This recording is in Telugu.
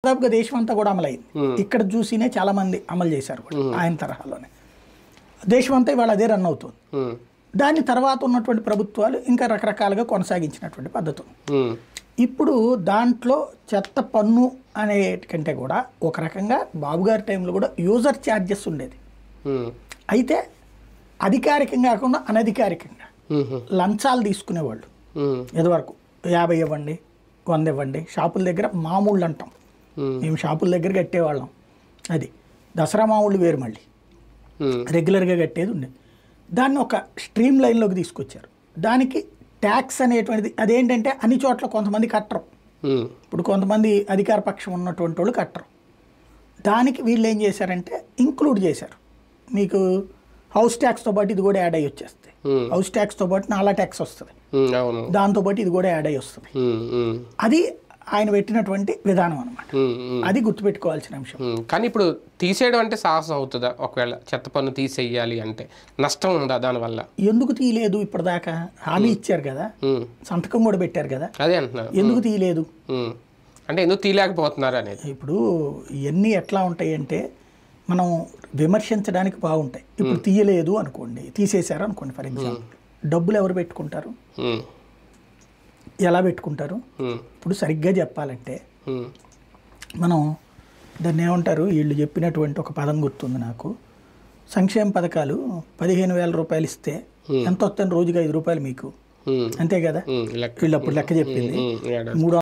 దాదాపుగా దేశం అంతా కూడా అమలైంది. ఇక్కడ చూసినే చాలా మంది అమలు చేశారు కూడా ఆయన తరహాలోనే. దేశం అంతా ఇవాళ అదే రన్ అవుతుంది. దాని తర్వాత ఉన్నటువంటి ప్రభుత్వాలు ఇంకా రకరకాలుగా కొనసాగించినటువంటి పద్ధతులు. ఇప్పుడు దాంట్లో చెత్త పన్ను అనే కంటే కూడా ఒక రకంగా బాబు గారి టైంలో కూడా యూజర్ ఛార్జెస్ ఉండేది. అయితే అధికారికంగా కాకుండా అనధికారికంగా లంచాలు తీసుకునేవాళ్ళు. ఇదివరకు 50 ఇవ్వండి, 100 ఇవ్వండి, షాపుల దగ్గర మామూళ్ళు అంటాం మేము, షాపుల దగ్గర కట్టేవాళ్ళం. అది దసరా మామూళ్ళు వేరు, మళ్ళీ రెగ్యులర్గా కట్టేది ఉండేది. దాన్ని ఒక స్ట్రీమ్ లైన్లోకి తీసుకొచ్చారు. దానికి ట్యాక్స్ అనేటువంటిది అదేంటంటే అన్ని చోట్ల కొంతమంది కట్టరు. ఇప్పుడు కొంతమంది అధికార పక్షం ఉన్నటువంటి వాళ్ళు కట్టరు. దానికి వీళ్ళు ఏం చేశారంటే ఇంక్లూడ్ చేశారు. మీకు హౌస్ ట్యాక్స్తో పాటు ఇది కూడా యాడ్ అయ్యి వచ్చేస్తుంది. హౌస్ ట్యాక్స్తో పాటు నాలా ట్యాక్స్ వస్తుంది, దాంతోపాటు ఇది కూడా యాడ్ అయ్యి వస్తుంది. అది ఆయన పెట్టినటువంటి విధానం అనమాట. అది గుర్తుపెట్టుకోవాల్సిన అంశం. కానీ ఇప్పుడు తీసేయడం అంటే సాహసం అవుతుందా? ఒకవేళ చెత్త పన్ను తీసేయాలి అంటే నష్టం ఉందా దానివల్ల? ఎందుకు తీయలేదు? ఇప్పటిదాకా హామీ ఇచ్చారు కదా, సంతకం కూడా పెట్టారు కదా, అదే అంటున్నారు. ఎందుకు తీయలేదు అంటే ఎందుకు తీయలేకపోతున్నారు అనేది. ఇప్పుడు ఇవన్నీ ఎట్లా ఉంటాయి అంటే మనం విమర్శించడానికి బాగుంటాయి. ఇప్పుడు తీయలేదు అనుకోండి, తీసేశారు అనుకోండి, ఫర్ ఎగ్జాంపుల్, డబ్బులు ఎవరు పెట్టుకుంటారు? ఎలా పెట్టుకుంటారు? ఇప్పుడు సరిగ్గా చెప్పాలంటే మనం దాన్ని ఏమంటారు, వీళ్ళు చెప్పినటువంటి ఒక పదం గుర్తుంది నాకు. సంక్షేమ పథకాలు 15,000 రూపాయలు ఇస్తే ఎంత వస్తుంది? రోజుకి 5 రూపాయలు మీకు, అంతే కదా. వీళ్ళు అప్పుడు లెక్క చెప్పింది 3